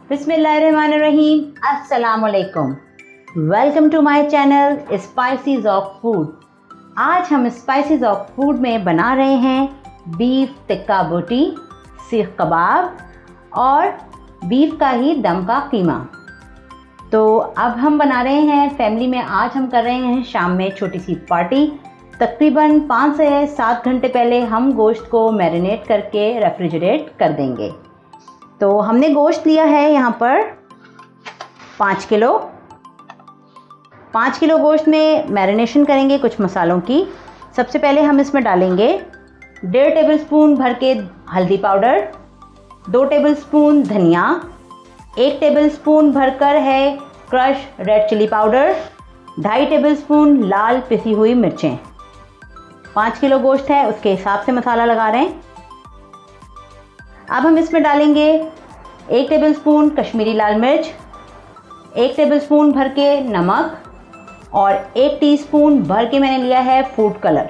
बिस्मिल्लाहिर्रहमानिर्रहीम, अस्सलामुअलैकुम। Welcome to my channel spices of food. आज हम स्पाइसीज ऑफ फूड में बना रहे हैं बीफ टिक्का बोटी, सीख कबाब और बीफ का ही दम का कीमा। तो अब हम बना रहे हैं फैमिली में। आज हम कर रहे हैं शाम में छोटी सी पार्टी। तकरीबन 5 से 7 घंटे पहले हम गोश्त को मैरिनेट करके रेफ्रिजरेट कर देंगे। तो हमने गोश्त लिया है यहाँ पर 5 किलो। 5 किलो गोश्त में मैरिनेशन करेंगे कुछ मसालों की। सबसे पहले हम इसमें डालेंगे 1.5 टेबलस्पून भर के हल्दी पाउडर, 2 टेबलस्पून धनिया, 1 टेबलस्पून भरकर है crush red chilli powder, 2.5 tablespoon लाल पिसी हुई मिर्चें। 5 किलो गोश्त है उसके हिसाब से मसाला लगा रहे हैं। अब हम इसमें डालेंगे 1 टेबलस्पून कश्मीरी लाल मिर्च, 1 टेबलस्पून भर के नमक और 1 टीस्पून भर के मैंने लिया है फूड कलर।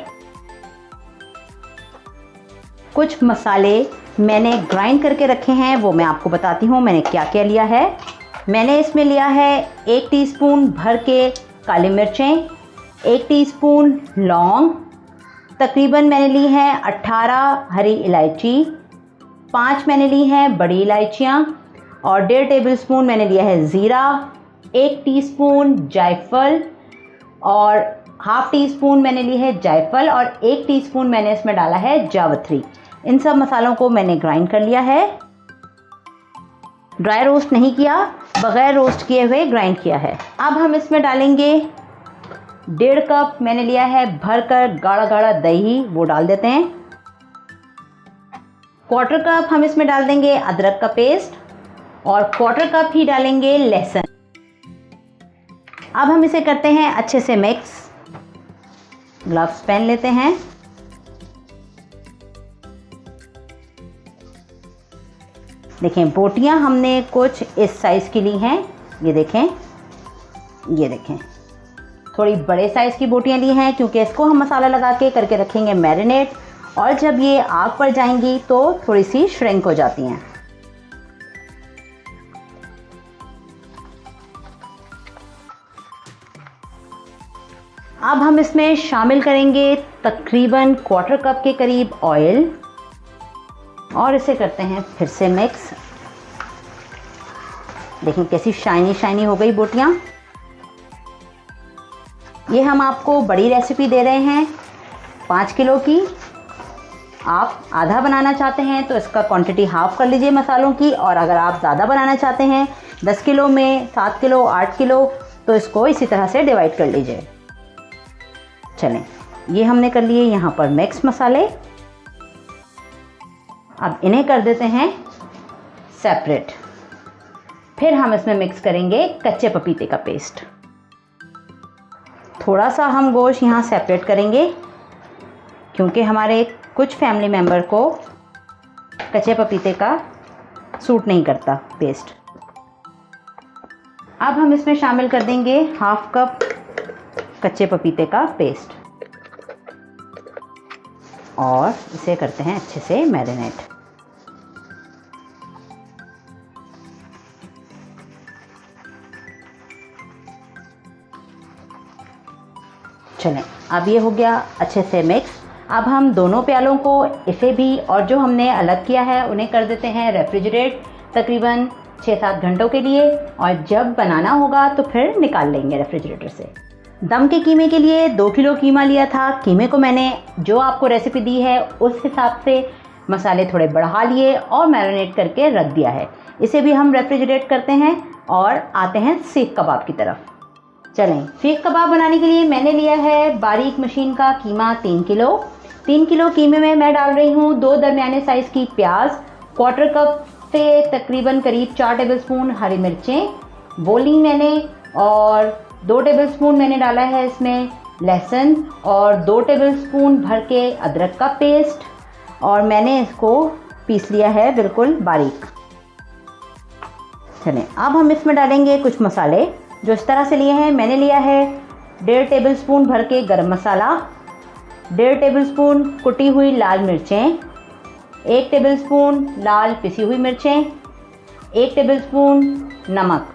कुछ मसाले मैंने ग्राइंड करके रखे हैं, वो मैं आपको बताती हूँ मैंने क्या क्या लिया है। मैंने इसमें लिया है 1 टीस्पून भर के काली मिर्चें, 1 टीस्पून लौंग, तकरीबन मैंने ली है 18 हरी इलायची, 5 मैंने ली हैं बड़ी इलायचियाँ और 1.5 टेबलस्पून मैंने लिया है ज़ीरा, 1 टीस्पून जायफल और हाफ़ टी स्पून मैंने ली है जायफल और 1 टीस्पून मैंने इसमें डाला है जावित्री। इन सब मसालों को मैंने ग्राइंड कर लिया है। ड्राई रोस्ट नहीं किया, बग़ैर रोस्ट किए हुए ग्राइंड किया है। अब हम इसमें डालेंगे 1.5 कप मैंने लिया है भरकर गाढ़ा गाढ़ा दही, वो डाल देते हैं। 1/4 कप हम इसमें डाल देंगे अदरक का पेस्ट और 1/4 कप ही डालेंगे लहसुन। अब हम इसे करते हैं अच्छे से मिक्स। ग्लव्स पहन लेते हैं। देखें बोटियां हमने कुछ इस साइज़ की ली हैं। ये देखें, ये देखें, थोड़ी बड़े साइज़ की बोटियां ली हैं क्योंकि इसको हम मसाला लगा के करके रखेंगे मैरिनेट, और जब ये आग पर जाएंगी तो थोड़ी सी श्रिंक हो जाती हैं। अब हम इसमें शामिल करेंगे तकरीबन 1/4 कप के करीब ऑयल और इसे करते हैं फिर से मिक्स। देखिए कैसी शाइनी शाइनी हो गई बोटियां। ये हम आपको बड़ी रेसिपी दे रहे हैं 5 किलो की। आप आधा बनाना चाहते हैं तो इसका क्वांटिटी हाफ़ कर लीजिए मसालों की, और अगर आप ज़्यादा बनाना चाहते हैं 10 किलो में 7 किलो 8 किलो तो इसको इसी तरह से डिवाइड कर लीजिए। चलें, ये हमने कर लिए यहाँ पर मिक्स मसाले। अब इन्हें कर देते हैं सेपरेट। फिर हम इसमें मिक्स करेंगे कच्चे पपीते का पेस्ट। थोड़ा सा हम गोश्त यहाँ सेपरेट करेंगे क्योंकि हमारे कुछ फैमिली मेम्बर को कच्चे पपीते का सूट नहीं करता पेस्ट। अब हम इसमें शामिल कर देंगे 1/2 कप कच्चे पपीते का पेस्ट और इसे करते हैं अच्छे से मैरिनेट। चलें, अब ये हो गया अच्छे से मिक्स। अब हम दोनों प्यालों को, इसे भी और जो हमने अलग किया है उन्हें कर देते हैं रेफ्रिजरेट तकरीबन 6-7 घंटों के लिए, और जब बनाना होगा तो फिर निकाल लेंगे रेफ्रिजरेटर से। दम के कीमे के लिए 2 किलो कीमा लिया था। कीमे को मैंने जो आपको रेसिपी दी है उस हिसाब से मसाले थोड़े बढ़ा लिए और मैरिनेट करके रख दिया है। इसे भी हम रेफ्रिजरेट करते हैं और आते हैं सीख कबाब की तरफ। चलें, सीख कबाब बनाने के लिए मैंने लिया है बारीक मशीन का कीमा 3 किलो। 3 किलो कीमे में मैं डाल रही हूँ 2 दरमियाने साइज़ की प्याज, 1/4 कप से तकरीबन करीब 4 टेबलस्पून हरी मिर्चें बोली मैंने, और 2 टेबलस्पून मैंने डाला है इसमें लहसुन और 2 टेबलस्पून भर के अदरक का पेस्ट, और मैंने इसको पीस लिया है बिल्कुल बारीक। चलें, अब हम इसमें डालेंगे कुछ मसाले जो इस तरह से लिए हैं। मैंने लिया है 1.5 टेबलस्पून भर के गरम मसाला, 1.5 टेबलस्पून कुटी हुई लाल मिर्चें, 1 टेबलस्पून लाल पिसी हुई मिर्चें, 1 टेबलस्पून नमक,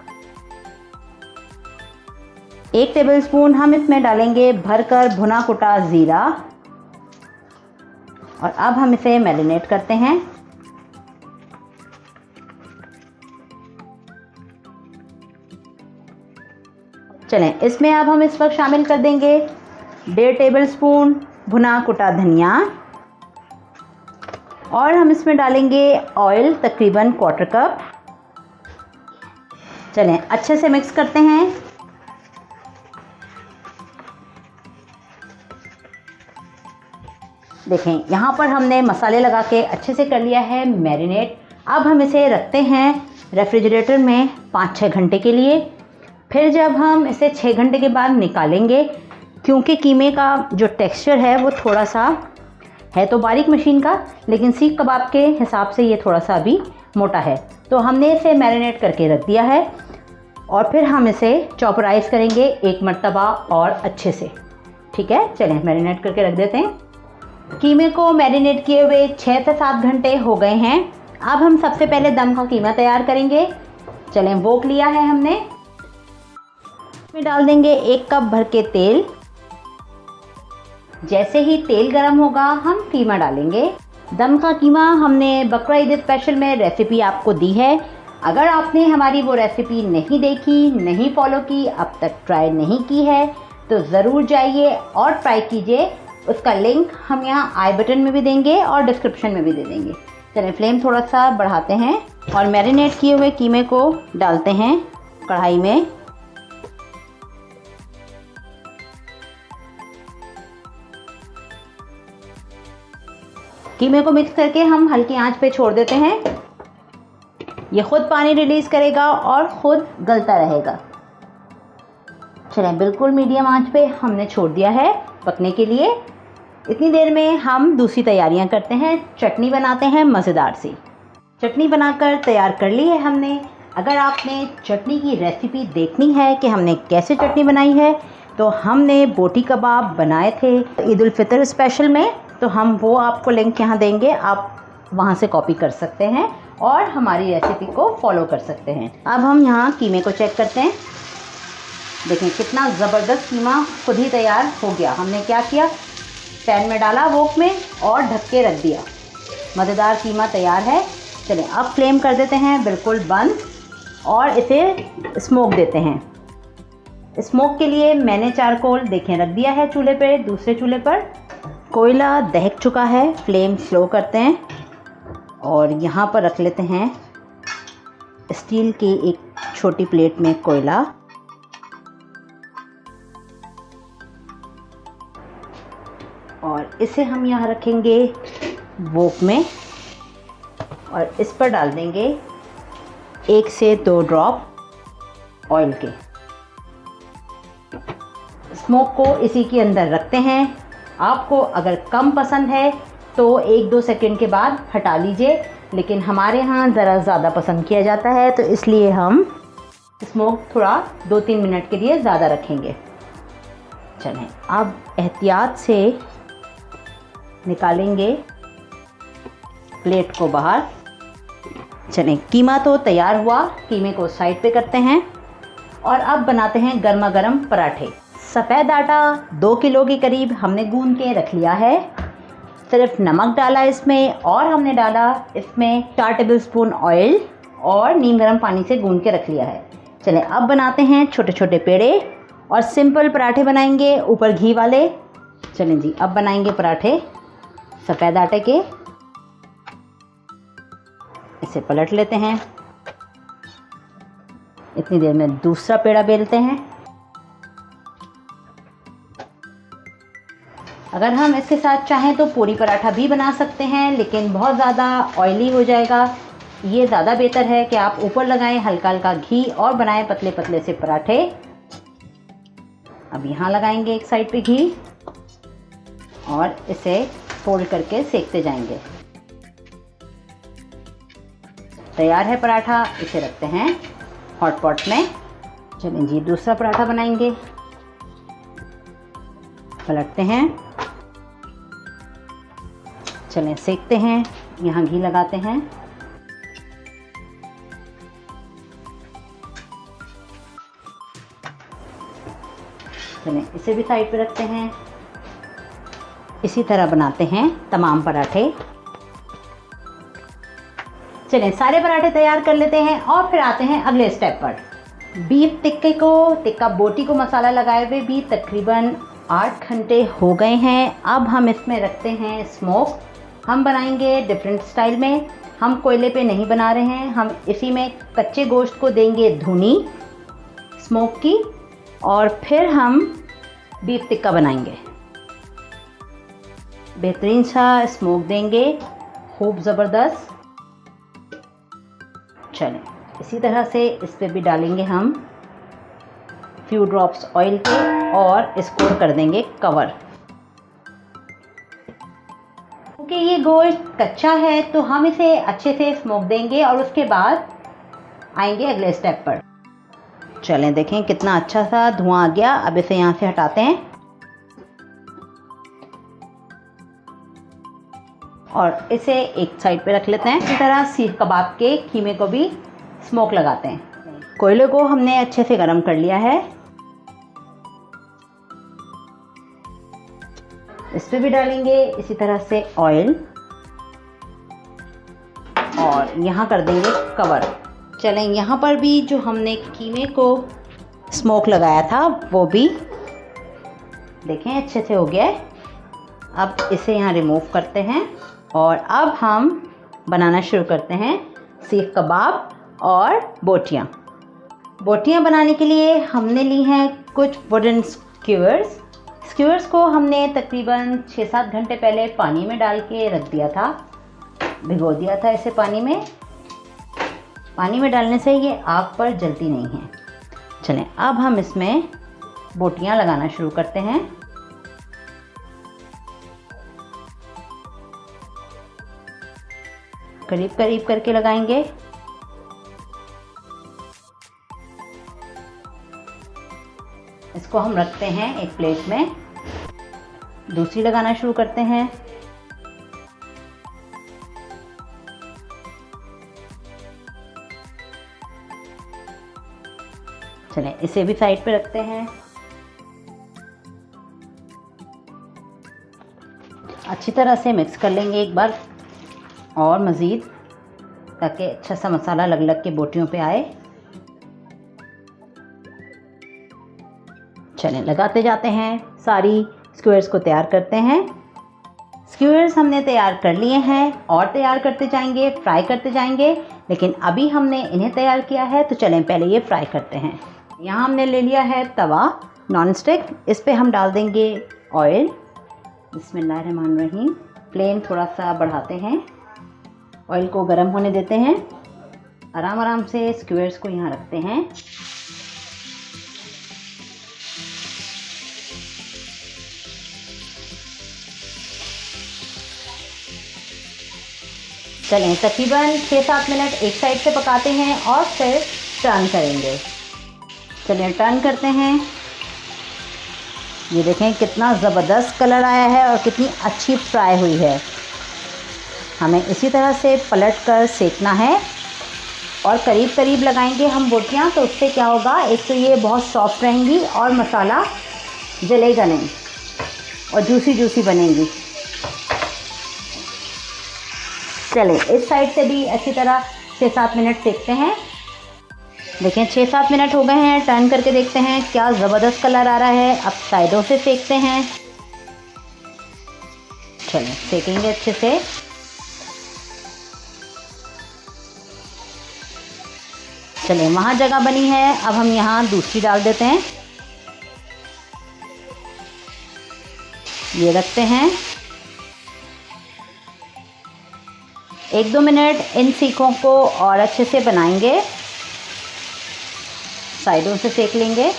1 टेबलस्पून हम इसमें डालेंगे भरकर भुना कुटा ज़ीरा और अब हम इसे मैरिनेट करते हैं। चलें, इसमें अब हम इस वक्त शामिल कर देंगे 1.5 टेबलस्पून भुना कुटा धनिया और हम इसमें डालेंगे ऑयल तकरीबन 1/4 कप। चलें, अच्छे से मिक्स करते हैं। देखें, यहाँ पर हमने मसाले लगा के अच्छे से कर लिया है मैरिनेट। अब हम इसे रखते हैं रेफ्रिजरेटर में 5-6 घंटे के लिए। फिर जब हम इसे 6 घंटे के बाद निकालेंगे, क्योंकि कीमे का जो टेक्सचर है वो थोड़ा सा है तो बारीक मशीन का, लेकिन सीख कबाब के हिसाब से ये थोड़ा सा अभी मोटा है, तो हमने इसे मैरिनेट करके रख दिया है और फिर हम इसे चॉपराइज करेंगे एक मर्तबा और अच्छे से। ठीक है, चलें मैरिनेट करके रख देते हैं। कीमे को मैरिनेट किए हुए 6 से 7 घंटे हो गए हैं। अब हम सबसे पहले दम का कीमा तैयार करेंगे। चलें, वोक लिया है हमने, इसमें डाल देंगे 1 कप भर के तेल। जैसे ही तेल गर्म होगा हम कीमा डालेंगे। दम का कीमा हमने बकरा ईद स्पेशल में रेसिपी आपको दी है। अगर आपने हमारी वो रेसिपी नहीं देखी, नहीं फॉलो की, अब तक ट्राई नहीं की है तो ज़रूर जाइए और ट्राई कीजिए। उसका लिंक हम यहाँ आई बटन में भी देंगे और डिस्क्रिप्शन में भी दे देंगे। चलिए, फ्लेम थोड़ा सा बढ़ाते हैं और मैरिनेट किए हुए कीमे को डालते हैं कढ़ाई में। कीमे को मिक्स करके हम हल्की आंच पे छोड़ देते हैं। ये खुद पानी रिलीज़ करेगा और ख़ुद गलता रहेगा। चलें, बिल्कुल मीडियम आंच पे हमने छोड़ दिया है पकने के लिए। इतनी देर में हम दूसरी तैयारियां करते हैं। चटनी बनाते हैं मज़ेदार सी। चटनी बनाकर तैयार कर ली है हमने। अगर आपने चटनी की रेसिपी देखनी है कि हमने कैसे चटनी बनाई है, तो हमने बोटी कबाब बनाए थे ईद उल फितर स्पेशल में, तो हम वो आपको लिंक यहाँ देंगे, आप वहाँ से कॉपी कर सकते हैं और हमारी रेसिपी को फॉलो कर सकते हैं। अब हम यहाँ कीमे को चेक करते हैं। देखें, कितना ज़बरदस्त कीमा खुद ही तैयार हो गया। हमने क्या किया, पैन में डाला वोक में और ढक के रख दिया। मज़ेदार कीमा तैयार है। चलें, अब फ्लेम कर देते हैं बिल्कुल बंद और इसे स्मोक देते हैं। स्मोक के लिए मैंने चारकोल देखें रख दिया है चूल्हे पे, दूसरे चूल्हे पर। कोयला दहक चुका है, फ्लेम स्लो करते हैं और यहाँ पर रख लेते हैं स्टील की एक छोटी प्लेट में कोयला। और इसे हम यहाँ रखेंगे वोक में और इस पर डाल देंगे 1 से 2 ड्रॉप ऑयल के। स्मोक को इसी के अंदर रखते हैं। आपको अगर कम पसंद है तो 1-2 सेकंड के बाद हटा लीजिए, लेकिन हमारे यहाँ ज़रा ज़्यादा पसंद किया जाता है तो इसलिए हम स्मोक थोड़ा 2-3 मिनट के लिए ज़्यादा रखेंगे। चलें, अब एहतियात से निकालेंगे प्लेट को बाहर। चलें, कीमा तो तैयार हुआ, कीमे को साइड पे करते हैं और अब बनाते हैं गर्मा गर्म पराठे। सफ़ेद आटा 2 किलो के करीब हमने गूंद के रख लिया है। सिर्फ नमक डाला इसमें और हमने डाला इसमें 4 टेबलस्पून ऑयल और नीम गर्म पानी से गूंद के रख लिया है। चलें, अब बनाते हैं छोटे छोटे पेड़े और सिंपल पराठे बनाएंगे ऊपर घी वाले। चलें जी, अब बनाएंगे पराठे सफ़ेद आटे के। इसे पलट लेते हैं। इतनी देर में दूसरा पेड़ा बेलते हैं। अगर हम इसके साथ चाहें तो पूरी पराठा भी बना सकते हैं, लेकिन बहुत ज़्यादा ऑयली हो जाएगा। ये ज़्यादा बेहतर है कि आप ऊपर लगाएं हल्का हल्का घी और बनाएं पतले पतले से पराठे। अब यहाँ लगाएंगे एक साइड पे घी और इसे फोल्ड करके सेकते जाएंगे। तैयार है पराठा, इसे रखते हैं हॉट पॉट में। चलें जी, दूसरा पराठा बनाएंगे। पलटते हैं, चलें सेकते हैं। यहाँ घी लगाते हैं। चलें इसे भी साइड पे रखते हैं। इसी तरह बनाते हैं तमाम पराठे। चलें सारे पराठे तैयार कर लेते हैं और फिर आते हैं अगले स्टेप पर। बीफ टिक्का बोटी को मसाला लगाए हुए भी तकरीबन 8 घंटे हो गए हैं। अब हम इसमें रखते हैं स्मोक। हम बनाएंगे डिफरेंट स्टाइल में, हम कोयले पे नहीं बना रहे हैं। हम इसी में कच्चे गोश्त को देंगे धुनी स्मोक की और फिर हम बीफ टिक्का बनाएंगे। बेहतरीन सा स्मोक देंगे, खूब ज़बरदस्त। चलें इसी तरह से इस पे भी डालेंगे हम फ्यू ड्रॉप्स ऑयल के और इसको कर देंगे कवर। क्योंकि ये गोश्त कच्चा है तो हम इसे अच्छे से स्मोक देंगे और उसके बाद आएंगे अगले स्टेप पर। चलें देखें कितना अच्छा सा धुआं आ गया। अब इसे यहाँ से हटाते हैं और इसे एक साइड पे रख लेते हैं। इसी तरह सीख कबाब के कीमे को भी स्मोक लगाते हैं। कोयले को हमने अच्छे से गर्म कर लिया है। इस पे भी डालेंगे इसी तरह से ऑयल और यहाँ कर देंगे कवर। चलें यहाँ पर भी जो हमने कीमे को स्मोक लगाया था वो भी देखें अच्छे से हो गया है। अब इसे यहाँ रिमूव करते हैं और अब हम बनाना शुरू करते हैं सीख कबाब और बोटियाँ। बोटियाँ बनाने के लिए हमने ली हैं कुछ वुडन स्क्यूअर्स। स्क्यूअर्स को हमने तकरीबन 6-7 घंटे पहले पानी में डाल के रख दिया था, भिगो दिया था इसे पानी में। पानी में डालने से ये आग पर जलती नहीं है। चलें अब हम इसमें बोटियाँ लगाना शुरू करते हैं। करीब करीब करके लगाएंगे। इसको हम रखते हैं एक प्लेट में। दूसरी लगाना शुरू करते हैं। चलें इसे भी साइड पे रखते हैं। अच्छी तरह से मिक्स कर लेंगे एक बार और मज़ीद, ताकि अच्छा सा मसाला लग लग के बोटियों पे आए। चलें लगाते जाते हैं, सारी स्क्वेयर्स को तैयार करते हैं। स्क्वेयर्स हमने तैयार कर लिए हैं और तैयार करते जाएंगे, फ्राई करते जाएंगे। लेकिन अभी हमने इन्हें तैयार किया है तो चलें पहले ये फ्राई करते हैं। यहाँ हमने ले लिया है तवा नॉन स्टिक। इस पे हम डाल देंगे ऑयल। बिस्मिल्लाहिर्रहमानिर्रहीम। फ्लेम थोड़ा सा बढ़ाते हैं, ऑयल को गर्म होने देते हैं। आराम आराम से स्क्वेयर्स को यहाँ रखते हैं। चलें तकरीबन 6-7 मिनट एक साइड से पकाते हैं और फिर टर्न करेंगे। चलिए टर्न करते हैं। ये देखें कितना ज़बरदस्त कलर आया है और कितनी अच्छी फ्राई हुई है। हमें इसी तरह से पलट कर सेकना है और करीब करीब लगाएंगे हम बोटियाँ, तो उससे क्या होगा, एक तो ये बहुत सॉफ्ट रहेंगी और मसाला जलेगा नहीं और जूसी जूसी बनेंगी। चलें इस साइड से भी अच्छी तरह 6-7 मिनट सेकते हैं। देखें 6-7 मिनट हो गए हैं। टर्न करके देखते हैं क्या ज़बरदस्त कलर आ रहा है। अब साइडों से सेकते हैं। चलें सेकेंगे अच्छे से। चलें वहाँ जगह बनी है, अब हम यहाँ दूसरी डाल देते हैं। ये रखते हैं। 1-2 मिनट इन सीखों को और अच्छे से बनाएंगे, साइडों से सेक लेंगे।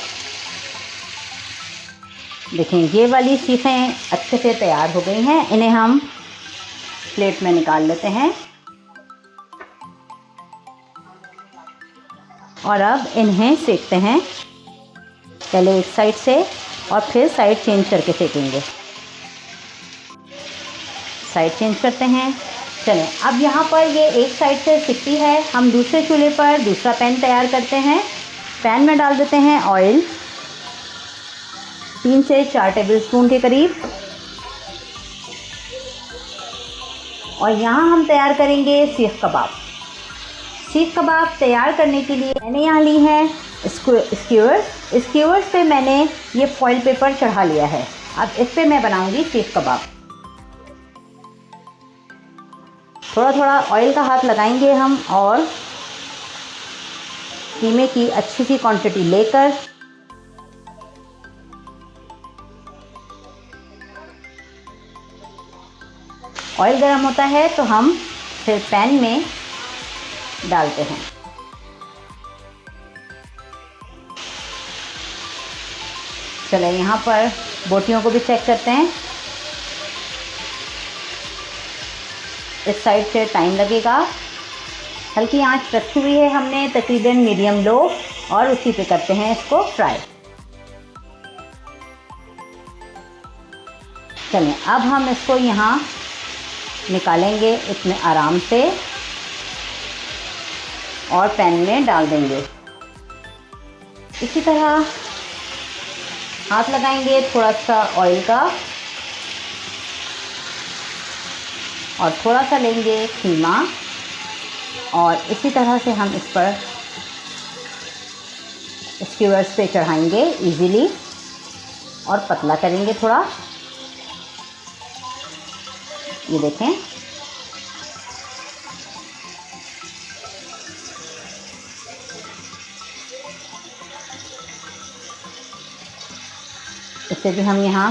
देखें ये वाली सीखें अच्छे से तैयार हो गई हैं। इन्हें हम प्लेट में निकाल लेते हैं और अब इन्हें सेकते हैं, पहले एक साइड से और फिर साइड चेंज करके सेकेंगे। साइड चेंज करते हैं। चलें अब यहाँ पर ये एक साइड से सिकती है, हम दूसरे चूल्हे पर दूसरा पैन तैयार करते हैं। पैन में डाल देते हैं ऑयल। 3 से 4 टेबलस्पून के करीब। और यहाँ हम तैयार करेंगे सीख कबाब। सीख कबाब तैयार करने के लिए मैंने यहाँ ली है स्क्यूअर्स। स्क्यूअर्स पे मैंने ये फॉइल पेपर चढ़ा लिया है। अब इस पे मैं बनाऊंगी सीख कबाब। थोड़ा थोड़ा ऑयल का हाथ लगाएंगे हम और कीमे की अच्छी सी क्वांटिटी लेकर ऑयल गर्म होता है तो हम फिर पैन में डालते हैं। चले यहाँ पर बोटियों को भी चेक करते हैं। इस साइड से टाइम लगेगा। हल्की आंच रखी हुई है हमने तकरीबन मीडियम लो, और उसी पे करते हैं इसको फ्राई। चलिए अब हम इसको यहाँ निकालेंगे इतने आराम से और पैन में डाल देंगे। इसी तरह हाथ लगाएंगे थोड़ा सा ऑयल का और थोड़ा सा लेंगे कीमा, और इसी तरह से हम इस पर स्क्यूअर्स पे चढ़ाएंगे इजीली और पतला करेंगे थोड़ा। ये देखें, इसे भी हम यहाँ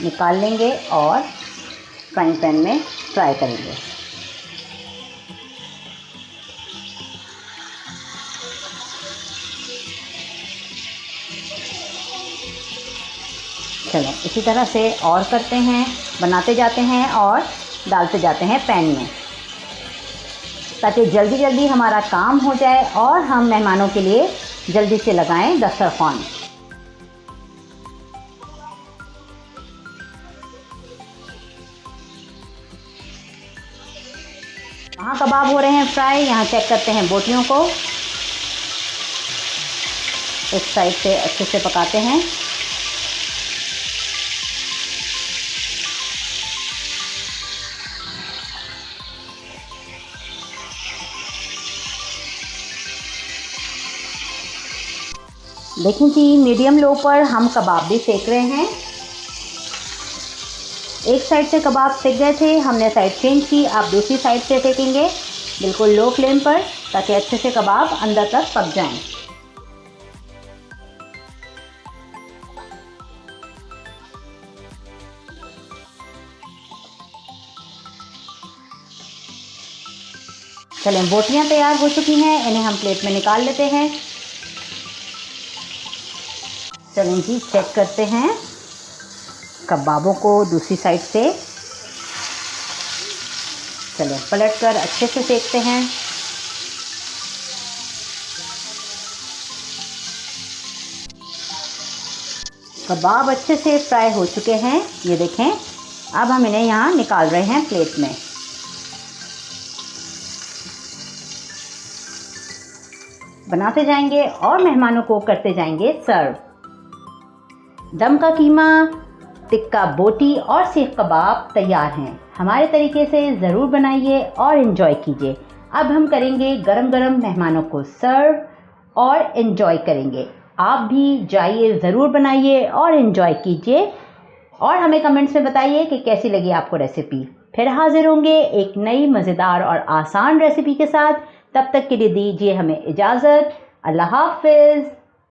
निकाल लेंगे और फ्राइंग पैन में फ्राई करेंगे। चलो इसी तरह से और करते हैं, बनाते जाते हैं और डालते जाते हैं पैन में, ताकि जल्दी जल्दी हमारा काम हो जाए और हम मेहमानों के लिए जल्दी से लगाएं दस्तरखान। वहाँ कबाब हो रहे हैं फ्राई। यहाँ चेक करते हैं बोटियों को। इस साइड से अच्छे से पकाते हैं। देखें जी, मीडियम लो पर हम कबाब भी सेक रहे हैं। एक साइड से कबाब सेक गए थे, हमने साइड चेंज की। आप दूसरी साइड से सेकेंगे बिल्कुल लो फ्लेम पर, ताकि अच्छे से कबाब अंदर तक पक जाएं। चलें, बोटियां तैयार हो चुकी हैं, इन्हें हम प्लेट में निकाल लेते हैं। चलें जी, चेक करते हैं कबाबों को दूसरी साइड से। चलें पलट कर अच्छे से सेकते हैं। कबाब अच्छे से फ्राई हो चुके हैं, ये देखें। अब हम इन्हें यहाँ निकाल रहे हैं प्लेट में। बनाते जाएंगे और मेहमानों को करते जाएंगे सर्व। दम का कीमा, टिक्का बोटी और सीख कबाब तैयार हैं। हमारे तरीके से ज़रूर बनाइए और इन्जॉय कीजिए। अब हम करेंगे गरम गरम मेहमानों को सर्व और इन्जॉय करेंगे। आप भी जाइए, ज़रूर बनाइए और इन्जॉय कीजिए, और हमें कमेंट्स में बताइए कि कैसी लगी आपको रेसिपी। फिर हाजिर होंगे एक नई मज़ेदार और आसान रेसिपी के साथ। तब तक के लिए दीजिए हमें इजाज़त। अल्लाह हाफ़िज़।